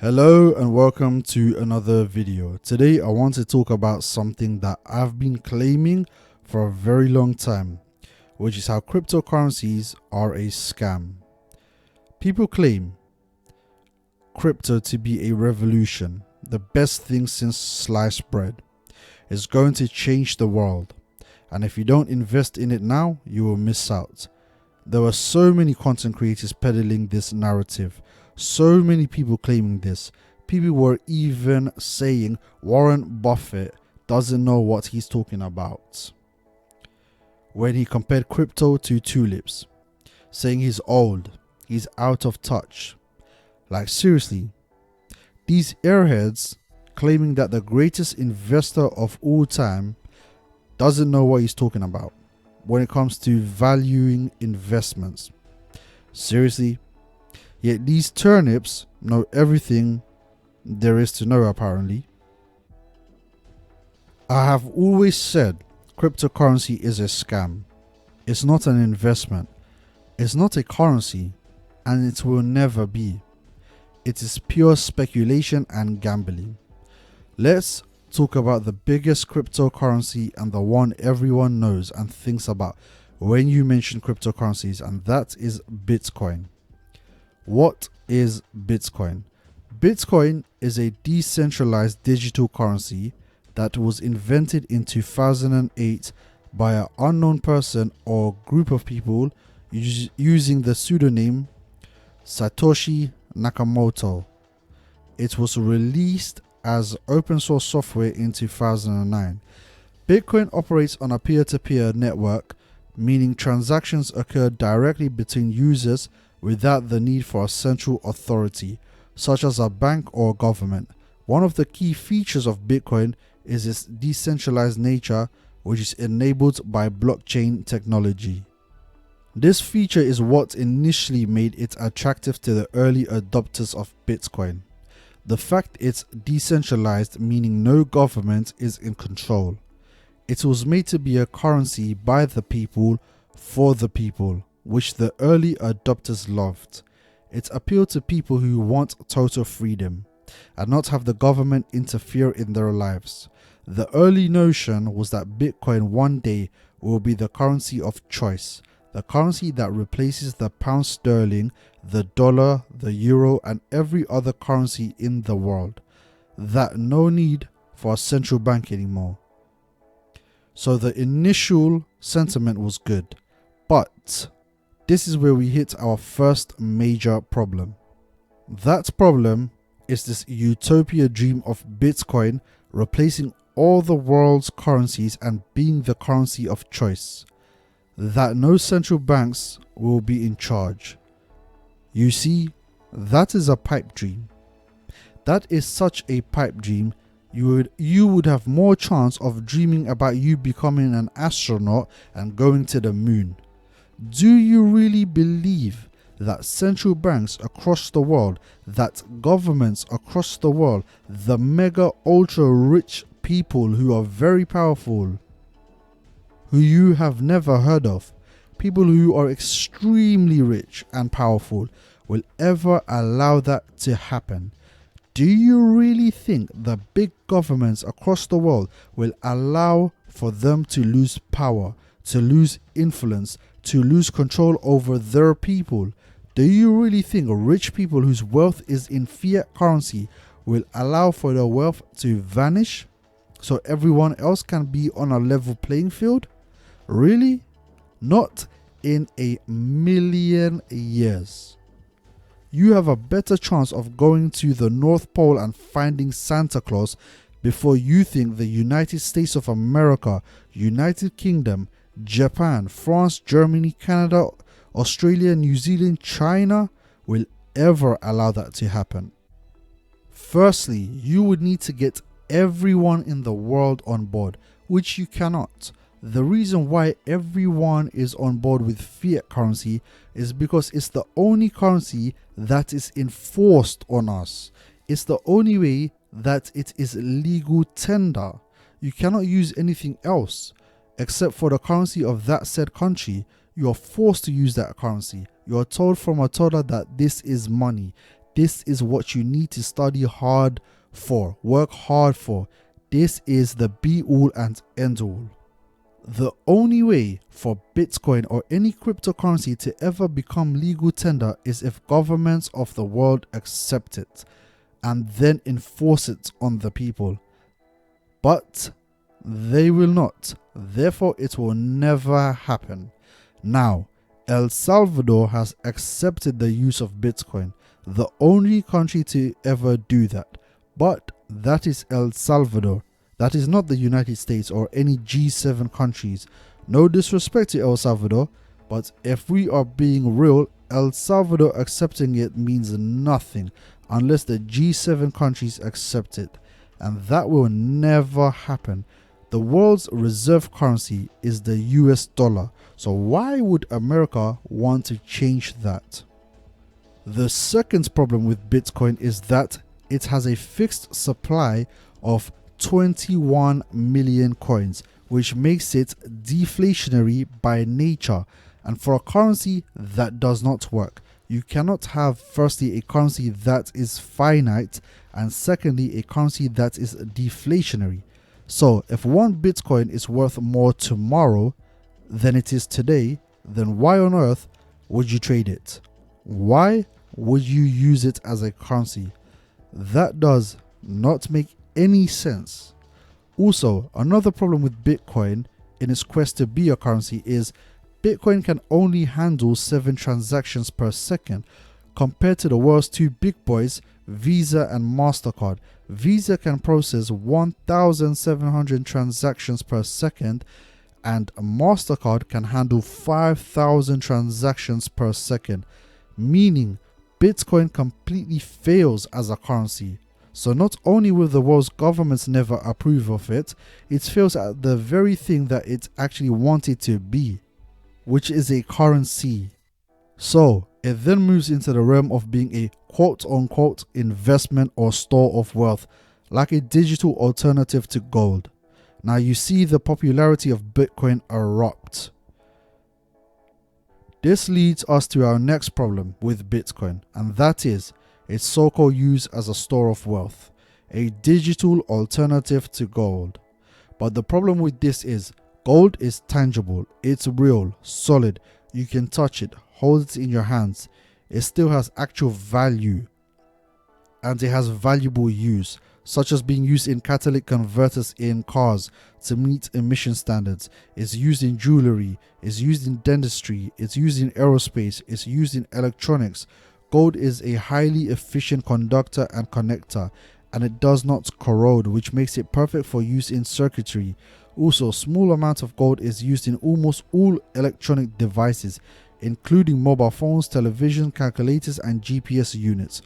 Hello and welcome to another video. Today I want to talk about something that I've been claiming for a very long time, which is how cryptocurrencies are a scam. People claim crypto to be a revolution, the best thing since sliced bread. It's going to change the world, and if you don't invest in it now, you will miss out. There were so many content creators peddling this narrative. So many people claiming this. People were even saying Warren Buffett doesn't know what he's talking about when he compared crypto to tulips, saying he's old, he's out of touch. Like seriously, these airheads claiming that the greatest investor of all time doesn't know what he's talking about when it comes to valuing investments. Seriously? Yet these turnips know everything there is to know apparently. I have always said cryptocurrency is a scam. It's not an investment. It's not a currency, and it will never be. It is pure speculation and gambling. Let's talk about the biggest cryptocurrency and the one everyone knows and thinks about when you mention cryptocurrencies, and that is Bitcoin. What is Bitcoin? Bitcoin is a decentralized digital currency that was invented in 2008 by an unknown person or group of people using the pseudonym Satoshi Nakamoto. It was released as open source software in 2009. Bitcoin operates on a peer-to-peer network, meaning transactions occur directly between users without the need for a central authority, such as a bank or government. One of the key features of Bitcoin is its decentralized nature, which is enabled by blockchain technology. This feature is what initially made it attractive to the early adopters of Bitcoin. The fact it's decentralized, meaning no government is in control. It was made to be a currency by the people, for the people, which the early adopters loved. It appealed to people who want total freedom and not have the government interfere in their lives. The early notion was that Bitcoin one day will be the currency of choice, the currency that replaces the pound sterling, the dollar, the euro, and every other currency in the world. That no need for a central bank anymore. So the initial sentiment was good, but this is where we hit our first major problem. That problem is this utopia dream of Bitcoin replacing all the world's currencies and being the currency of choice. That no central banks will be in charge. You see, that is a pipe dream. That is such a pipe dream. You would have more chance of dreaming about you becoming an astronaut and going to the moon. Do you really believe that central banks across the world, that governments across the world, the mega ultra rich people who are very powerful, who you have never heard of, people who are extremely rich and powerful, will ever allow that to happen? Do you really think the big governments across the world will allow for them to lose power, to lose influence, to lose control over their people? Do you really think rich people whose wealth is in fiat currency will allow for their wealth to vanish so everyone else can be on a level playing field? Really? Not in a million years. You have a better chance of going to the North Pole and finding Santa Claus before you think the United States of America, United Kingdom, Japan, France, Germany, Canada, Australia, New Zealand, China will ever allow that to happen. Firstly, you would need to get everyone in the world on board, which you cannot. The reason why everyone is on board with fiat currency is because it's the only currency that is enforced on us. It's the only way that it is legal tender. You cannot use anything else except for the currency of that said country. You are forced to use that currency. You are told from a toddler that this is money. This is what you need to study hard for, work hard for. This is the be all and end all. The only way for Bitcoin or any cryptocurrency to ever become legal tender is if governments of the world accept it and then enforce it on the people. But they will not. Therefore, it will never happen. Now, El Salvador has accepted the use of Bitcoin, the only country to ever do that. But that is El Salvador. That is not the United States or any G7 countries. No disrespect to El Salvador, but if we are being real, El Salvador accepting it means nothing unless the G7 countries accept it. And that will never happen. The world's reserve currency is the US dollar. So why would America want to change that? The second problem with Bitcoin is that it has a fixed supply of 21 million coins, which makes it deflationary by nature. And for a currency, that does not work. You cannot have, firstly, a currency that is finite, and secondly, a currency that is deflationary. So if one Bitcoin is worth more tomorrow than it is today, then why on earth would you trade it? Why would you use it as a currency? That does not make any sense. Also, another problem with Bitcoin in its quest to be a currency is Bitcoin can only handle 7 transactions per second compared to the world's two big boys, Visa and MasterCard. Visa can process 1,700 transactions per second and MasterCard can handle 5,000 transactions per second, meaning Bitcoin completely fails as a currency. So not only will the world's governments never approve of it, it fails at the very thing that it actually wanted to be, which is a currency. So it then moves into the realm of being a quote-unquote investment or store of wealth, like a digital alternative to gold. Now you see the popularity of Bitcoin erupt. This leads us to our next problem with Bitcoin, and that is its so-called use as a store of wealth, a digital alternative to gold. But the problem with this is gold is tangible, it's real, solid, you can touch it, hold it in your hands. It still has actual value and it has valuable use, such as being used in catalytic converters in cars to meet emission standards. It's used in jewelry, it's used in dentistry, it's used in aerospace, it's used in electronics. Gold is a highly efficient conductor and connector, and it does not corrode, which makes it perfect for use in circuitry. Also, small amount of gold is used in almost all electronic devices, including mobile phones, television, calculators, and GPS units.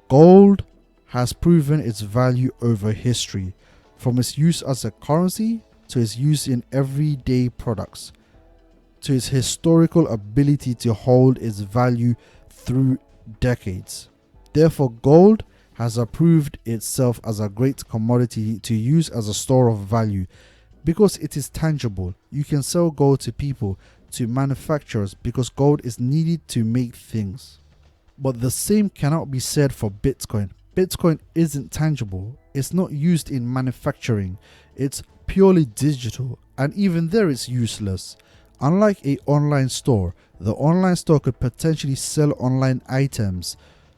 Gold has proven its value over history, from its use as a currency to its use in everyday products, to its historical ability to hold its value through decades. Therefore, gold has approved itself as a great commodity to use as a store of value because it is tangible. You can sell gold to people, to manufacturers, because gold is needed to make things. But the same cannot be said for Bitcoin. Bitcoin isn't tangible. It's not used in manufacturing. It's purely digital, and even there it's useless. Unlike an online store, the online store could potentially sell online items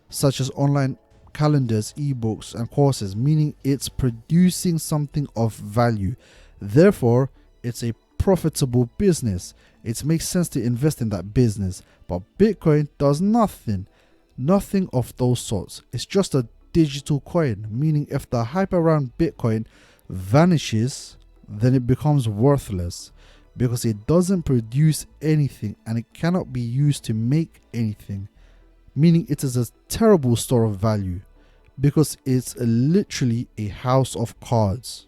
such as online calendars, ebooks, and courses, meaning it's producing something of value. Therefore, it's a profitable business. It makes sense to invest in that business. But Bitcoin does nothing of those sorts. It's just a digital coin, meaning if the hype around Bitcoin vanishes, then it becomes worthless because it doesn't produce anything and it cannot be used to make anything, meaning it is a terrible store of value because it's literally a house of cards,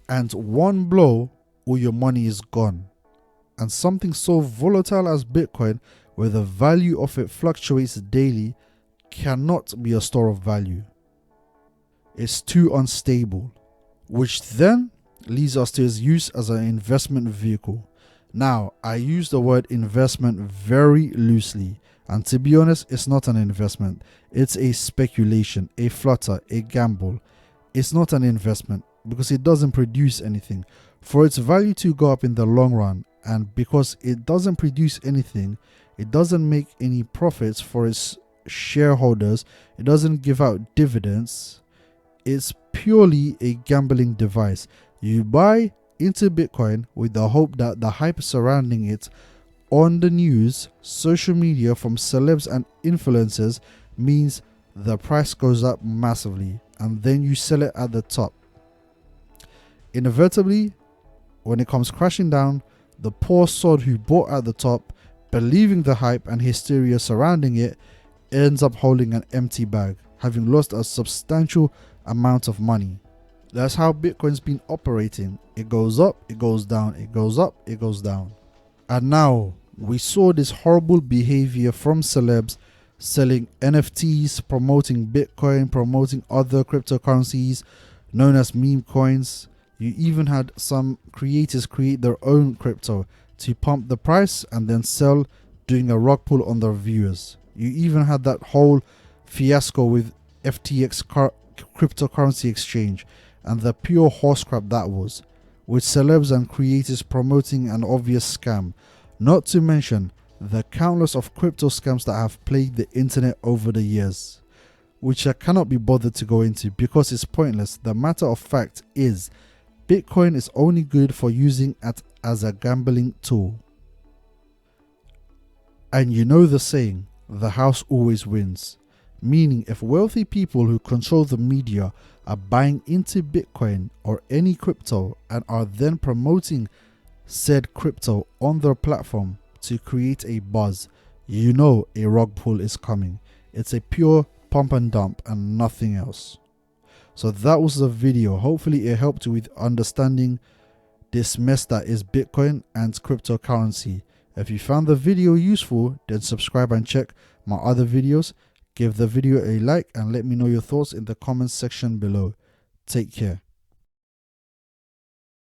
and one blow all your money is gone. And something so volatile as Bitcoin, where the value of it fluctuates daily, cannot be a store of value. It's too unstable, which then leads us to its use as an investment vehicle. Now, I use the word investment very loosely And to be honest, it's not an investment. It's a speculation, a flutter, a gamble. It's not an investment because it doesn't produce anything. For its value to go up in the long run, and because it doesn't produce anything, it doesn't make any profits for its shareholders, it doesn't give out dividends, it's purely a gambling device. You buy into Bitcoin with the hope that the hype surrounding it on the news, social media, from celebs and influencers means the price goes up massively, and then you sell it at the top. Inevitably, when it comes crashing down, the poor sod who bought at the top, believing the hype and hysteria surrounding it, ends up holding an empty bag, having lost a substantial amount of money. That's how Bitcoin's been operating. It goes up, it goes down, it goes up, it goes down. And now we saw this horrible behavior from celebs selling NFTs, promoting Bitcoin, promoting other cryptocurrencies known as meme coins. You even had some creators create their own crypto to pump the price and then sell, doing a rug pull on their viewers. You even had that whole fiasco with FTX cryptocurrency exchange and the pure horse crap that was, with celebs and creators promoting an obvious scam. Not to mention the countless of crypto scams that have plagued the internet over the years, which I cannot be bothered to go into because it's pointless. The matter of fact is, Bitcoin is only good for using it as a gambling tool. And you know the saying, the house always wins. Meaning, if wealthy people who control the media are buying into Bitcoin or any crypto and are then promoting said crypto on their platform to create a buzz, you know a rug pull is coming. It's a pure pump and dump and nothing else. So that was the video. Hopefully it helped you with understanding this mess that is Bitcoin and cryptocurrency. If you found the video useful, then subscribe and check my other videos. Give the video a like and let me know your thoughts in the comments section below. Take care.